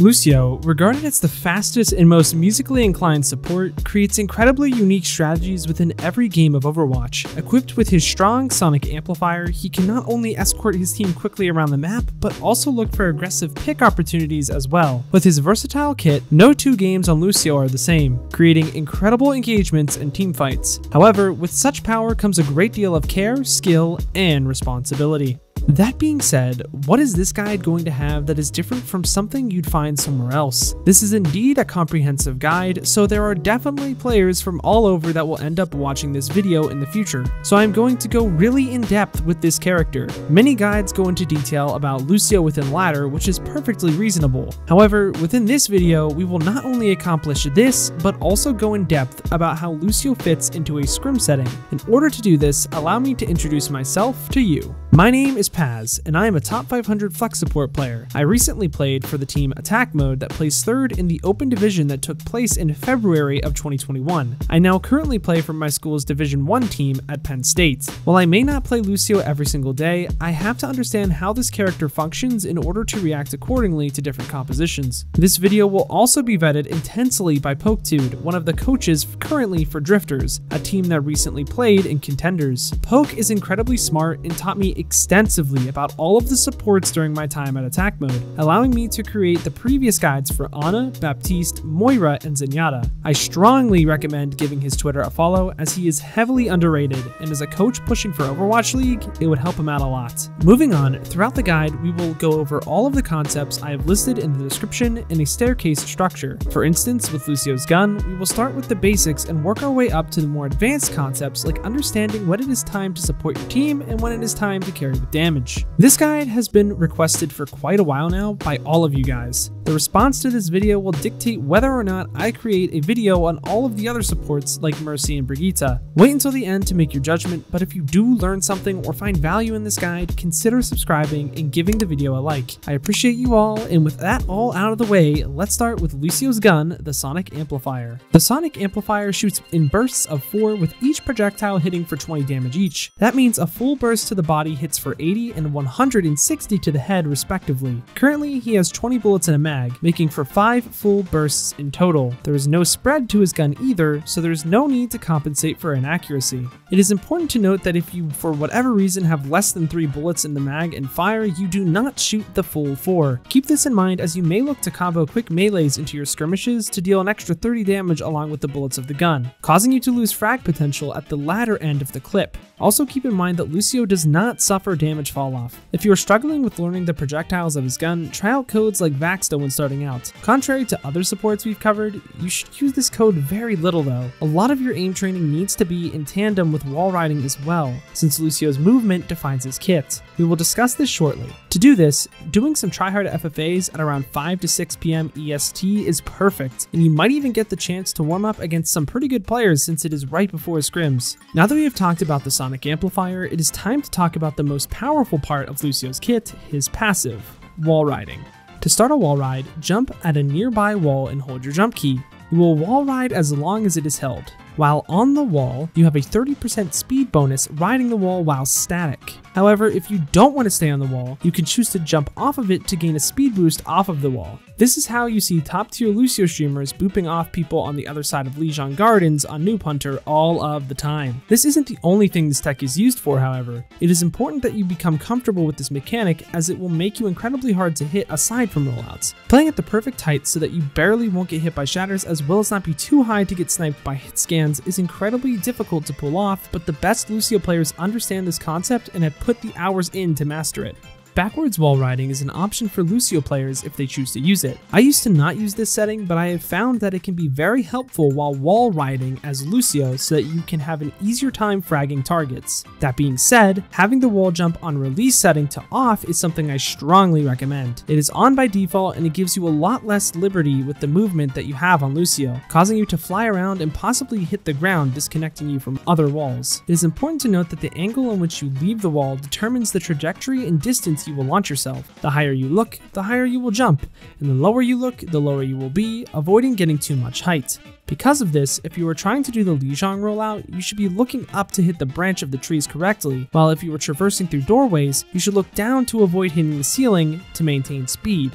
Lucio, regarded as the fastest and most musically inclined support, creates incredibly unique strategies within every game of Overwatch. Equipped with his strong sonic amplifier, he can not only escort his team quickly around the map, but also look for aggressive pick opportunities as well. With his versatile kit, no two games on Lucio are the same, creating incredible engagements and teamfights. However, with such power comes a great deal of care, skill, and responsibility. That being said, what is this guide going to have that is different from something you'd find somewhere else? This is indeed a comprehensive guide, so there are definitely players from all over that will end up watching this video in the future. So I'm going to go really in depth with this character. Many guides go into detail about Lucio within Ladder, which is perfectly reasonable. However, within this video, we will not only accomplish this, but also go in depth about how Lucio fits into a scrim setting. In order to do this, allow me to introduce myself to you. My name is Paz, and I am a top 500 flex support player. I recently played for the team Attack Mode that placed third in the open division that took place in February of 2021. I now currently play for my school's Division 1 team at Penn State. While I may not play Lucio every single day, I have to understand how this character functions in order to react accordingly to different compositions. This video will also be vetted intensely by Poketude, one of the coaches currently for Drifters, a team that recently played in Contenders. Poke is incredibly smart and taught me extensively about all of the supports during my time at Attack Mode, allowing me to create the previous guides for Ana, Baptiste, Moira, and Zenyatta. I strongly recommend giving his Twitter a follow as he is heavily underrated, and as a coach pushing for Overwatch League, it would help him out a lot. Moving on, throughout the guide, we will go over all of the concepts I have listed in the description in a staircase structure. For instance, with Lucio's gun, we will start with the basics and work our way up to the more advanced concepts like understanding when it is time to support your team and when it is time to carry with damage. This guide has been requested for quite a while now by all of you guys. The response to this video will dictate whether or not I create a video on all of the other supports like Mercy and Brigitte. Wait until the end to make your judgment, but if you do learn something or find value in this guide, consider subscribing and giving the video a like. I appreciate you all, and with that all out of the way, let's start with Lucio's gun, the Sonic Amplifier. The Sonic Amplifier shoots in bursts of 4 with each projectile hitting for 20 damage each. That means a full burst to the body hits for 80 and 160 to the head respectively. Currently, he has 20 bullets in a mag, making for 5 full bursts in total. There is no spread to his gun either, so there is no need to compensate for inaccuracy. It is important to note that if you, for whatever reason, have less than 3 bullets in the mag and fire, you do not shoot the full 4. Keep this in mind as you may look to combo quick melees into your skirmishes to deal an extra 30 damage along with the bullets of the gun, causing you to lose frag potential at the latter end of the clip. Also keep in mind that Lucio does not suffer damage fall off. If you are struggling with learning the projectiles of his gun, try out codes like Vaxta when starting out. Contrary to other supports we've covered, you should use this code very little though. A lot of your aim training needs to be in tandem with wall riding as well, since Lucio's movement defines his kit. We will discuss this shortly. To do this, doing some tryhard FFAs at around 5 to 6 PM EST is perfect, and you might even get the chance to warm up against some pretty good players since it is right before scrims. Now that we have talked about the Sonic Amplifier, it is time to talk about the most powerful part of Lucio's kit, his passive, wall riding. To start a wall ride, jump at a nearby wall and hold your jump key. You will wall ride as long as it is held. While on the wall, you have a 30% speed bonus riding the wall while static. However, if you don't want to stay on the wall, you can choose to jump off of it to gain a speed boost off of the wall. This is how you see top tier Lucio streamers booping off people on the other side of Lijiang Gardens on Noob Hunter all of the time. This isn't the only thing this tech is used for, however. It is important that you become comfortable with this mechanic as it will make you incredibly hard to hit aside from rollouts. Playing at the perfect height so that you barely won't get hit by shatters as well as not be too high to get sniped by hit scans is incredibly difficult to pull off, but the best Lucio players understand this concept and have put the hours in to master it. Backwards wall riding is an option for Lucio players if they choose to use it. I used to not use this setting, but I have found that it can be very helpful while wall riding as Lucio so that you can have an easier time fragging targets. That being said, having the wall jump on release setting to off is something I strongly recommend. It is on by default and it gives you a lot less liberty with the movement that you have on Lucio, causing you to fly around and possibly hit the ground, disconnecting you from other walls. It is important to note that the angle in which you leave the wall determines the trajectory and distance you will launch yourself. The higher you look, the higher you will jump, and the lower you look, the lower you will be, avoiding getting too much height. Because of this, if you are trying to do the Lijiang rollout, you should be looking up to hit the branch of the trees correctly, while if you are traversing through doorways, you should look down to avoid hitting the ceiling to maintain speed.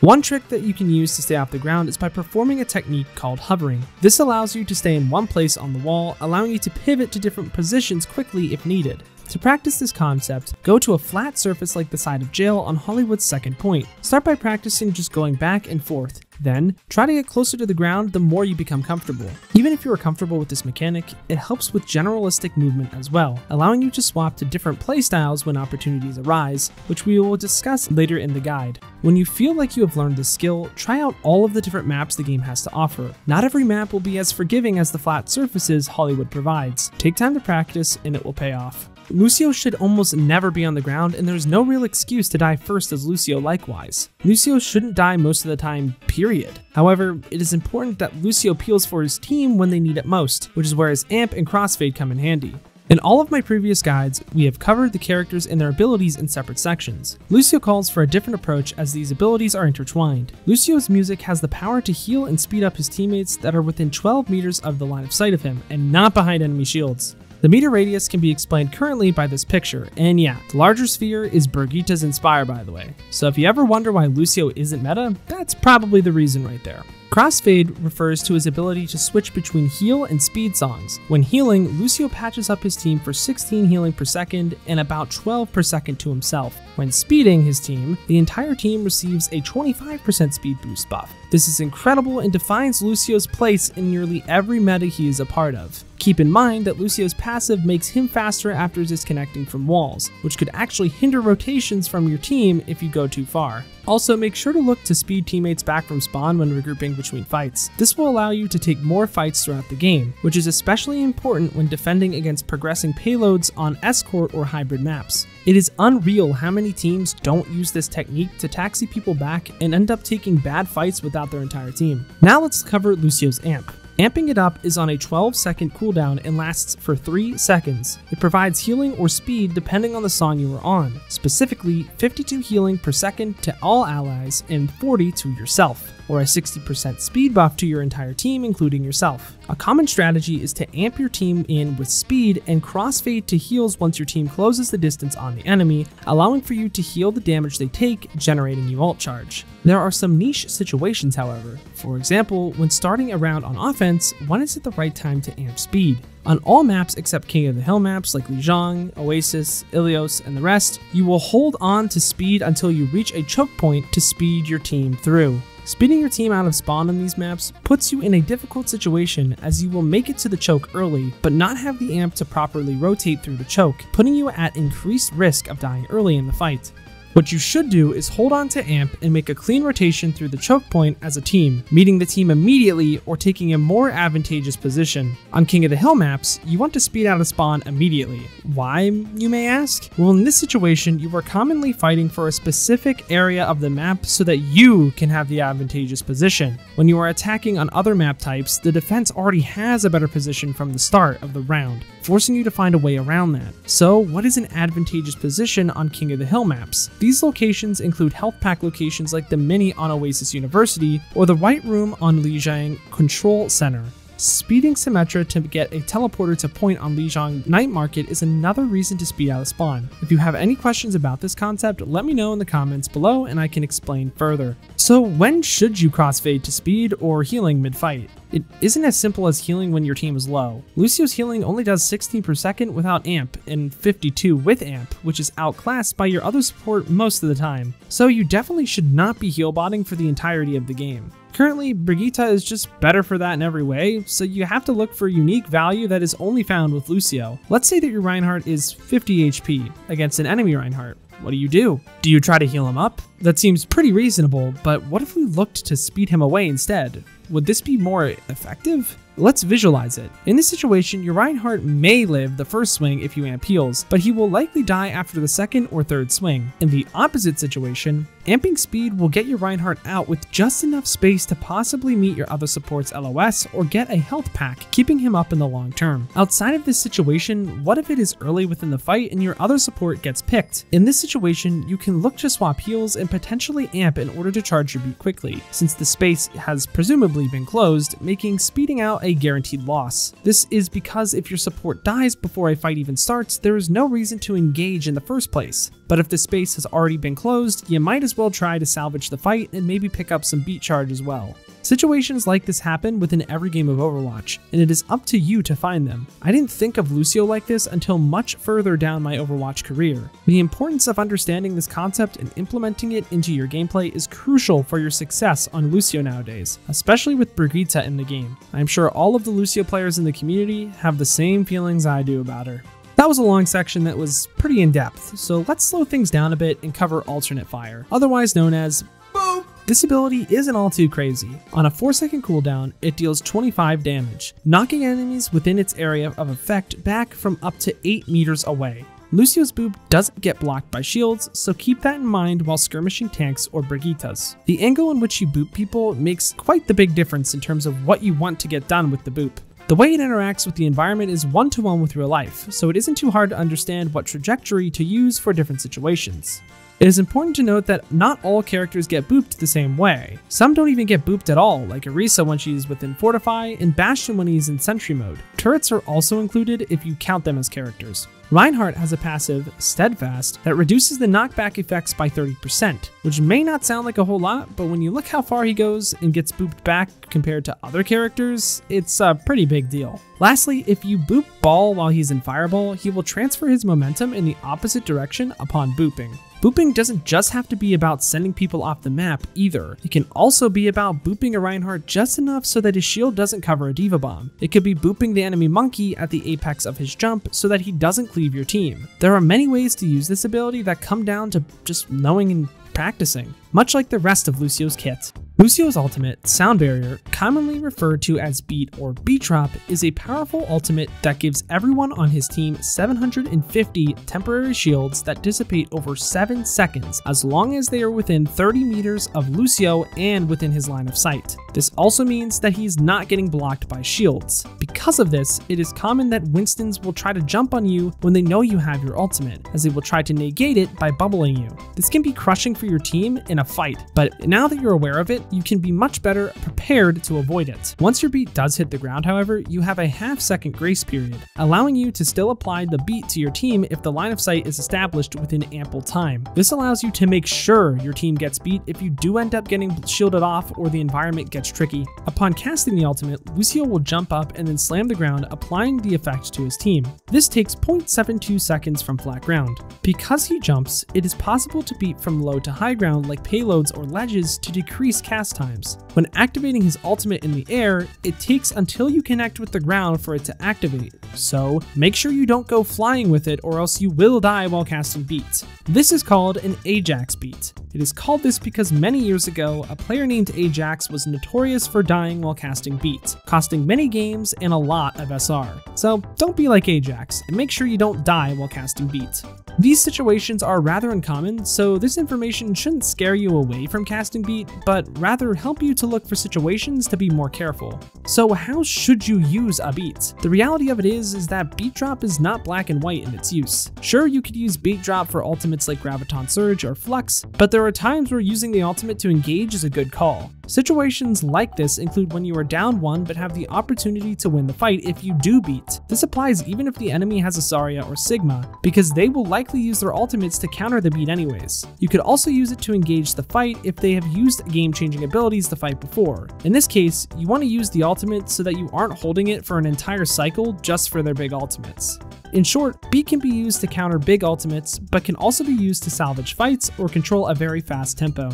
One trick that you can use to stay off the ground is by performing a technique called hovering. This allows you to stay in one place on the wall, allowing you to pivot to different positions quickly if needed. To practice this concept, go to a flat surface like the side of jail on Hollywood's second point. Start by practicing just going back and forth. Then, try to get closer to the ground the more you become comfortable. Even if you are comfortable with this mechanic, it helps with generalistic movement as well, allowing you to swap to different playstyles when opportunities arise, which we will discuss later in the guide. When you feel like you have learned this skill, try out all of the different maps the game has to offer. Not every map will be as forgiving as the flat surfaces Hollywood provides. Take time to practice and it will pay off. Lucio should almost never be on the ground, and there's no real excuse to die first as Lucio likewise. Lucio shouldn't die most of the time, period. However, it is important that Lucio peels for his team when they need it most, which is where his amp and crossfade come in handy. In all of my previous guides, we have covered the characters and their abilities in separate sections. Lucio calls for a different approach as these abilities are intertwined. Lucio's music has the power to heal and speed up his teammates that are within 12 meters of the line of sight of him, and not behind enemy shields. The meter radius can be explained currently by this picture, and yeah, the larger sphere is Brigitta's Inspire, by the way. So if you ever wonder why Lucio isn't meta, that's probably the reason right there. Crossfade refers to his ability to switch between heal and speed songs. When healing, Lucio patches up his team for 16 healing per second and about 12 per second to himself. When speeding his team, the entire team receives a 25% speed boost buff. This is incredible and defines Lucio's place in nearly every meta he is a part of. Keep in mind that Lucio's passive makes him faster after disconnecting from walls, which could actually hinder rotations from your team if you go too far. Also, make sure to look to speed teammates back from spawn when regrouping between fights. This will allow you to take more fights throughout the game, which is especially important when defending against progressing payloads on escort or hybrid maps. It is unreal how many teams don't use this technique to taxi people back and end up taking bad fights without their entire team. Now let's cover Lucio's amp. Amping it up is on a 12-second cooldown and lasts for 3 seconds. It provides healing or speed depending on the song you are on, specifically 52 healing per second to all allies and 40 to yourself, or a 60% speed buff to your entire team including yourself. A common strategy is to amp your team in with speed and crossfade to heals once your team closes the distance on the enemy, allowing for you to heal the damage they take, generating you ult charge. There are some niche situations however. For example, when starting a round on offense, when is it the right time to amp speed? On all maps except King of the Hill maps like Lijiang, Oasis, Ilios, and the rest, you will hold on to speed until you reach a choke point to speed your team through. Speeding your team out of spawn on these maps puts you in a difficult situation as you will make it to the choke early, but not have the amp to properly rotate through the choke, putting you at increased risk of dying early in the fight. What you should do is hold on to amp and make a clean rotation through the choke point as a team, meeting the team immediately or taking a more advantageous position. On King of the Hill maps, you want to speed out of spawn immediately. Why, you may ask? Well, in this situation, you are commonly fighting for a specific area of the map so that you can have the advantageous position. When you are attacking on other map types, the defense already has a better position from the start of the round, forcing you to find a way around that. So, what is an advantageous position on King of the Hill maps? These locations include health pack locations like the Mini on Oasis University or the White Room on Lijiang Control Center. Speeding Symmetra to get a teleporter to point on Lijiang Night Market is another reason to speed out of spawn. If you have any questions about this concept, let me know in the comments below and I can explain further. So when should you crossfade to speed or healing mid-fight? It isn't as simple as healing when your team is low. Lucio's healing only does 16 per second without amp and 52 with amp, which is outclassed by your other support most of the time. So you definitely should not be heal botting for the entirety of the game. Currently, Brigitta is just better for that in every way, so you have to look for unique value that is only found with Lucio. Let's say that your Reinhardt is 50 HP against an enemy Reinhardt. What do? Do you try to heal him up? That seems pretty reasonable, but what if we looked to speed him away instead? Would this be more effective? Let's visualize it. In this situation, your Reinhardt may live the first swing if you amp heals, but he will likely die after the second or third swing. In the opposite situation, amping speed will get your Reinhardt out with just enough space to possibly meet your other support's LOS or get a health pack, keeping him up in the long term. Outside of this situation, what if it is early within the fight and your other support gets picked? In this situation, you can look to swap heals and potentially amp in order to charge your beat quickly, since the space has presumably been closed, making speeding out a guaranteed loss. This is because if your support dies before a fight even starts, there is no reason to engage in the first place. but if the space has already been closed, you might as well try to salvage the fight and maybe pick up some beat charge as well. Situations like this happen within every game of Overwatch, and it is up to you to find them. I didn't think of Lucio like this until much further down my Overwatch career. The importance of understanding this concept and implementing it into your gameplay is crucial for your success on Lucio nowadays, especially with Brigitte in the game. I'm sure all of the Lucio players in the community have the same feelings I do about her. That was a long section that was pretty in-depth, so let's slow things down a bit and cover Alternate Fire, otherwise known as BOOM! This ability isn't all too crazy. On a 4-second cooldown, it deals 25 damage, knocking enemies within its area of effect back from up to 8 meters away. Lucio's boop doesn't get blocked by shields, so keep that in mind while skirmishing tanks or Brigittas. The angle in which you boop people makes quite the big difference in terms of what you want to get done with the boop. The way it interacts with the environment is one-to-one with real life, so it isn't too hard to understand what trajectory to use for different situations. It is important to note that not all characters get booped the same way. Some don't even get booped at all, like Orisa when she's within Fortify and Bastion when he's in Sentry mode. Turrets are also included if you count them as characters. Reinhardt has a passive, Steadfast, that reduces the knockback effects by 30%, which may not sound like a whole lot, but when you look how far he goes and gets booped back compared to other characters, it's a pretty big deal. Lastly, if you boop Ball while he's in Fireball, he will transfer his momentum in the opposite direction upon booping. Booping doesn't just have to be about sending people off the map either. It can also be about booping a Reinhardt just enough so that his shield doesn't cover a Diva Bomb. It could be booping the enemy monkey at the apex of his jump so that he doesn't cleave your team. There are many ways to use this ability that come down to just knowing and practicing, much like the rest of Lucio's kit. Lucio's ultimate, Sound Barrier, commonly referred to as Beat or Beat Drop, is a powerful ultimate that gives everyone on his team 750 temporary shields that dissipate over 7 seconds as long as they are within 30 meters of Lucio and within his line of sight. This also means that he's not getting blocked by shields. Because of this, it is common that Winstons will try to jump on you when they know you have your ultimate, as they will try to negate it by bubbling you. This can be crushing for your team in a fight, but now that you're aware of it, you can be much better prepared to avoid it. Once your beat does hit the ground, however, you have a half-second grace period, allowing you to still apply the beat to your team if the line of sight is established within ample time. This allows you to make sure your team gets beat if you do end up getting shielded off or the environment gets tricky. Upon casting the ultimate, Lucio will jump up and then slam the ground, applying the effect to his team. This takes 0.72 seconds from flat ground. Because he jumps, it is possible to beat from low to high ground like payloads or ledges to decrease cast times. When activating his ultimate in the air, it takes until you connect with the ground for it to activate, so make sure you don't go flying with it or else you will die while casting beats. This is called an Ajax beat. It is called this because many years ago, a player named Ajax was notorious for dying while casting beats, costing many games and a lot of SR. So don't be like Ajax, and make sure you don't die while casting beats. These situations are rather uncommon, so this information shouldn't scare you away from casting beat, but rather help you to look for situations to be more careful. So how should you use a beat? The reality of it is that beat drop is not black and white in its use. Sure, you could use beat drop for ultimates like Graviton Surge or Flux, but there are times where using the ultimate to engage is a good call. Situations like this include when you are down one but have the opportunity to win the fight if you do beat. This applies even if the enemy has a Zarya or Sigma, because they will likely use their ultimates to counter the beat anyways. You could also use it to engage the fight if they have used game-changing abilities the fight before. In this case, you want to use the ultimate so that you aren't holding it for an entire cycle just for their big ultimates. In short, beat can be used to counter big ultimates, but can also be used to salvage fights or control a very fast tempo.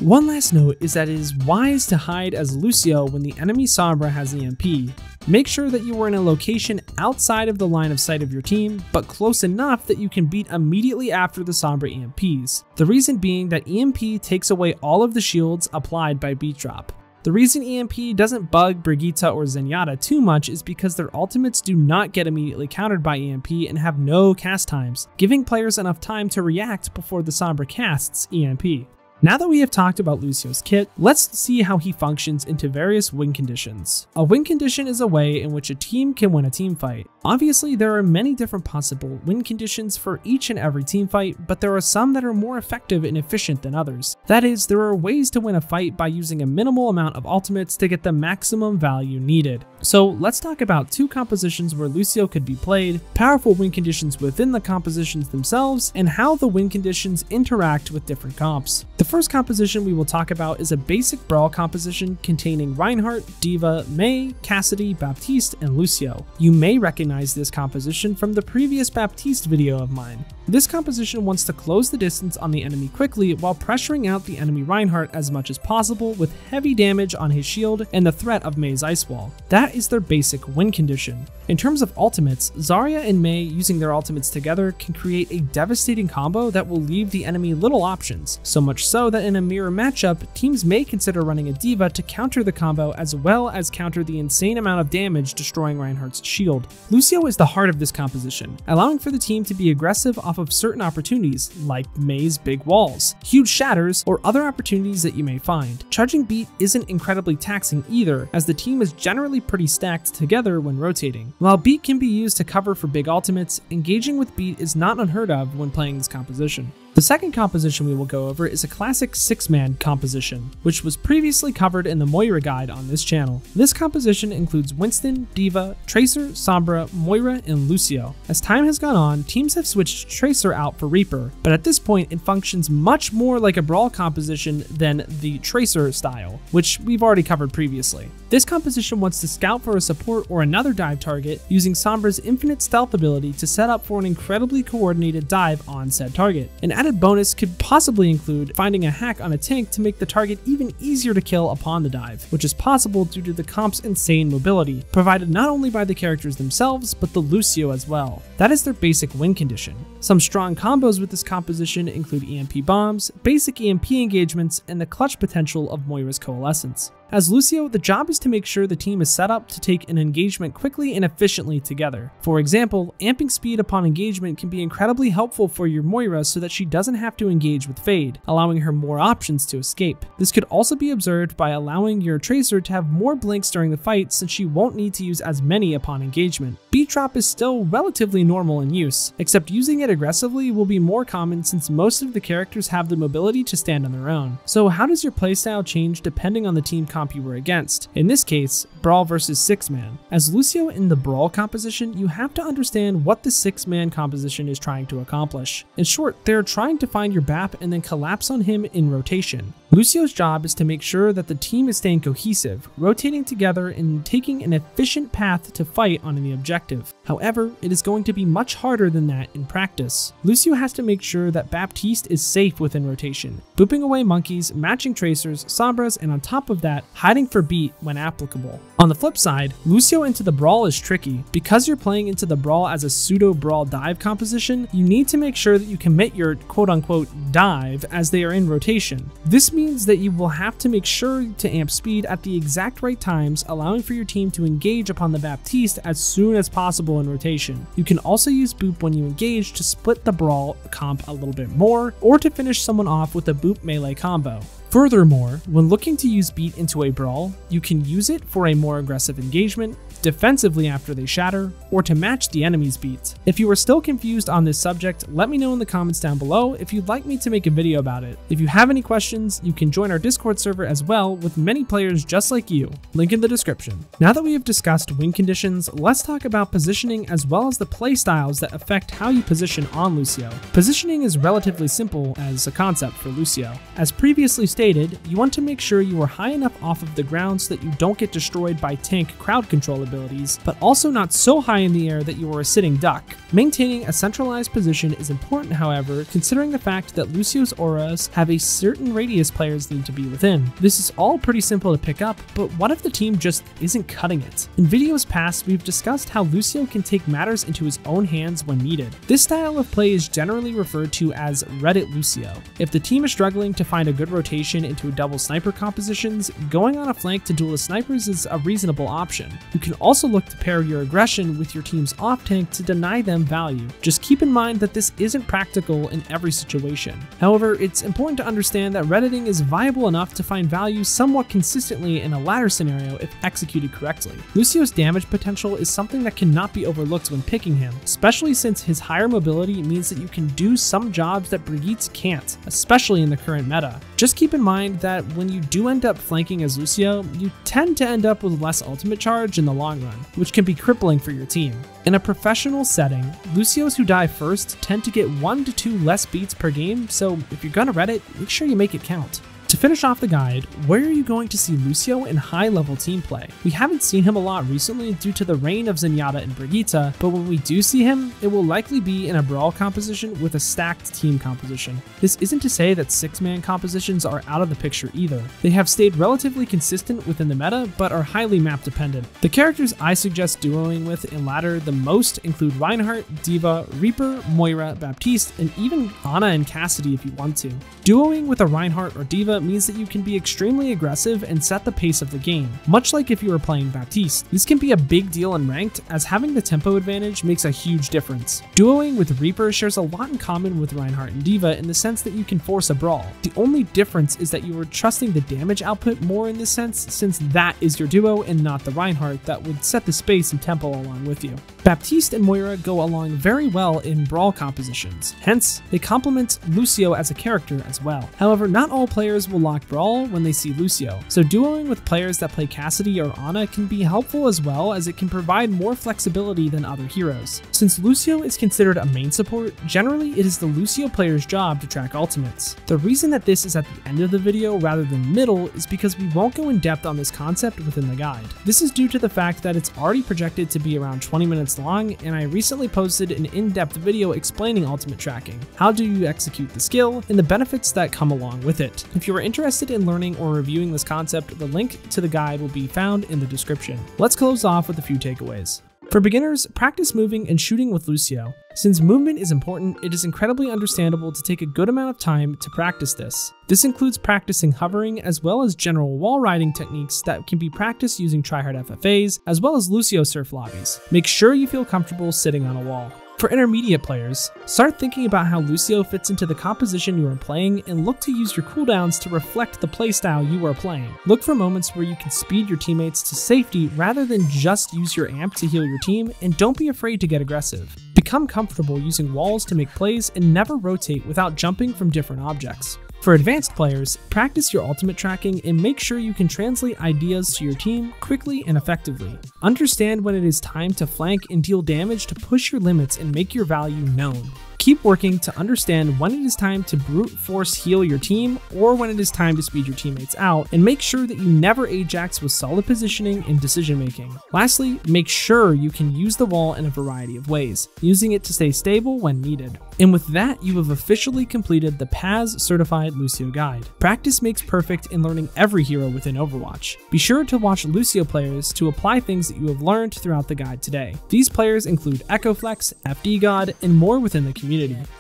One last note is that it is wise to hide as Lucio when the enemy Sombra has EMP. Make sure that you are in a location outside of the line of sight of your team, but close enough that you can beat immediately after the Sombra EMPs. The reason being that EMP takes away all of the shields applied by beat drop. The reason EMP doesn't bug Brigitte or Zenyatta too much is because their ultimates do not get immediately countered by EMP and have no cast times, giving players enough time to react before the Sombra casts EMP. Now that we have talked about Lucio's kit, let's see how he functions into various win conditions. A win condition is a way in which a team can win a team fight. Obviously, there are many different possible win conditions for each and every team fight, but there are some that are more effective and efficient than others. That is, there are ways to win a fight by using a minimal amount of ultimates to get the maximum value needed. So let's talk about 2 compositions where Lucio could be played, powerful win conditions within the compositions themselves, and how the win conditions interact with different comps. The first composition we will talk about is a basic Brawl composition containing Reinhardt, D.Va, Mei, Cassidy, Baptiste, and Lucio. You may recognize this composition from the previous Baptiste video of mine. This composition wants to close the distance on the enemy quickly while pressuring out the enemy Reinhardt as much as possible with heavy damage on his shield and the threat of Mei's Ice Wall. That is their basic win condition. In terms of ultimates, Zarya and Mei using their ultimates together can create a devastating combo that will leave the enemy little options, so much so that in a mirror matchup, teams may consider running a D.Va to counter the combo as well as counter the insane amount of damage destroying Reinhardt's shield. Lucio is the heart of this composition, allowing for the team to be aggressive off of certain opportunities like Mei's big walls, huge shatters, or other opportunities that you may find. Charging beat isn't incredibly taxing either, as the team is generally pretty stacked together when rotating. While beat can be used to cover for big ultimates, engaging with beat is not unheard of when playing this composition. The second composition we will go over is a classic 6-man composition, which was previously covered in the Moira guide on this channel. This composition includes Winston, D.Va, Tracer, Sombra, Moira, and Lucio. As time has gone on, teams have switched Tracer out for Reaper, but at this point it functions much more like a Brawl composition than the Tracer style, which we've already covered previously. This composition wants to scout for a support or another dive target using Sombra's infinite stealth ability to set up for an incredibly coordinated dive on said target. An added bonus could possibly include finding a hack on a tank to make the target even easier to kill upon the dive, which is possible due to the comp's insane mobility, provided not only by the characters themselves, but the Lucio as well. That is their basic win condition. Some strong combos with this composition include EMP bombs, basic EMP engagements, and the clutch potential of Moira's Coalescence. As Lucio, the job is to make sure the team is set up to take an engagement quickly and efficiently together. For example, amping speed upon engagement can be incredibly helpful for your Moira so that she doesn't have to engage with Fade, allowing her more options to escape. This could also be observed by allowing your Tracer to have more blinks during the fight since she won't need to use as many upon engagement. Beat drop is still relatively normal in use, except using it aggressively will be more common since most of the characters have the mobility to stand on their own. So how does your playstyle change depending on the team comp you were against? In this case, Brawl versus 6-man. As Lucio in the Brawl composition, you have to understand what the 6-man composition is trying to accomplish. In short, they're trying to find your BAP and then collapse on him in rotation. Lucio's job is to make sure that the team is staying cohesive, rotating together and taking an efficient path to fight on the objective. However, it is going to be much harder than that in practice. Lucio has to make sure that Baptiste is safe within rotation, booping away monkeys, matching Tracers, Sombras, and on top of that, hiding for beat when applicable. On the flip side, Lucio into the Brawl is tricky. Because you're playing into the Brawl as a pseudo-Brawl dive composition, you need to make sure that you commit your quote-unquote dive as they are in rotation. This means that you will have to make sure to amp speed at the exact right times, allowing for your team to engage upon the Baptiste as soon as possible in rotation. You can also use boop when you engage to split the Brawl comp a little bit more, or to finish someone off with a boop melee combo. Furthermore, when looking to use beat into a Brawl, you can use it for a more aggressive engagement, defensively after they shatter, or to match the enemy's beat. If you are still confused on this subject, let me know in the comments down below if you'd like me to make a video about it. If you have any questions, you can join our Discord server as well with many players just like you. Link in the description. Now that we have discussed win conditions, let's talk about positioning as well as the play styles that affect how you position on Lucio. Positioning is relatively simple as a concept for Lucio. As previously stated, you want to make sure you are high enough off of the ground so that you don't get destroyed by tank crowd control abilities, but also not so high in the air that you are a sitting duck. Maintaining a centralized position is important, however, considering the fact that Lucio's auras have a certain radius players need to be within. This is all pretty simple to pick up, but what if the team just isn't cutting it? In videos past, we've discussed how Lucio can take matters into his own hands when needed. This style of play is generally referred to as Reddit Lucio. If the team is struggling to find a good rotation formation into double sniper compositions, going on a flank to duelist snipers is a reasonable option. You can also look to pair your aggression with your team's off tank to deny them value. Just keep in mind that this isn't practical in every situation. However, it's important to understand that redditing is viable enough to find value somewhat consistently in a ladder scenario if executed correctly. Lucio's damage potential is something that cannot be overlooked when picking him, especially since his higher mobility means that you can do some jobs that Brigitte can't, especially in the current meta. Just keep in mind that when you do end up flanking as Lucio, you tend to end up with less ultimate charge in the long run, which can be crippling for your team. In a professional setting, Lucios who die first tend to get 1 to 2 less beats per game, so if you're gonna red it, make sure you make it count. To finish off the guide, where are you going to see Lucio in high-level team play? We haven't seen him a lot recently due to the reign of Zenyatta and Brigitte, but when we do see him, it will likely be in a brawl composition with a stacked team composition. This isn't to say that 6-man compositions are out of the picture either. They have stayed relatively consistent within the meta, but are highly map dependent. The characters I suggest duoing with in ladder the most include Reinhardt, D.Va, Reaper, Moira, Baptiste, and even Ana and Cassidy if you want to. Duoing with a Reinhardt or D.Va means that you can be extremely aggressive and set the pace of the game, much like if you were playing Baptiste. This can be a big deal in ranked, as having the tempo advantage makes a huge difference. Duoing with Reaper shares a lot in common with Reinhardt and D.Va in the sense that you can force a brawl. The only difference is that you are trusting the damage output more in this sense, since that is your duo and not the Reinhardt that would set the space and tempo along with you. Baptiste and Moira go along very well in brawl compositions, hence they complement Lucio as a character as well. However, not all players will lock brawl when they see Lucio, so duoing with players that play Cassidy or Ana can be helpful as well, as it can provide more flexibility than other heroes. Since Lucio is considered a main support, generally it is the Lucio player's job to track ultimates. The reason that this is at the end of the video rather than middle is because we won't go in depth on this concept within the guide. This is due to the fact that it's already projected to be around 20 minutes long, and I recently posted an in-depth video explaining ultimate tracking, how do you execute the skill, and the benefits that come along with it. If you are interested in learning or reviewing this concept, the link to the guide will be found in the description. Let's close off with a few takeaways. For beginners, practice moving and shooting with Lucio. Since movement is important, it is incredibly understandable to take a good amount of time to practice this. This includes practicing hovering as well as general wall riding techniques that can be practiced using tryhard FFAs as well as Lucio surf lobbies. Make sure you feel comfortable sitting on a wall. For intermediate players, start thinking about how Lucio fits into the composition you are playing and look to use your cooldowns to reflect the playstyle you are playing. Look for moments where you can speed your teammates to safety rather than just use your amp to heal your team, and don't be afraid to get aggressive. Become comfortable using walls to make plays and never rotate without jumping from different objects. For advanced players, practice your ultimate tracking and make sure you can translate ideas to your team quickly and effectively. Understand when it is time to flank and deal damage to push your limits and make your value known. Keep working to understand when it is time to brute force heal your team or when it is time to speed your teammates out, and make sure that you never Ajax with solid positioning and decision making. Lastly, make sure you can use the wall in a variety of ways, using it to stay stable when needed. And with that, you have officially completed the PAS Certified Lucio Guide. Practice makes perfect in learning every hero within Overwatch. Be sure to watch Lucio players to apply things that you have learned throughout the guide today. These players include EchoFlex, FDGod, and more within the community.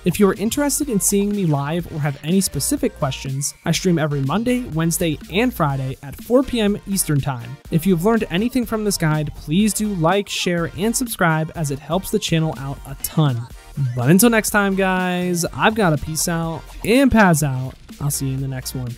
If you are interested in seeing me live or have any specific questions, I stream every Monday, Wednesday, and Friday at 4 p.m. Eastern Time. If you've learned anything from this guide, please do like, share, and subscribe, as it helps the channel out a ton. But until next time, guys, I've got to peace out and pass out. I'll see you in the next one.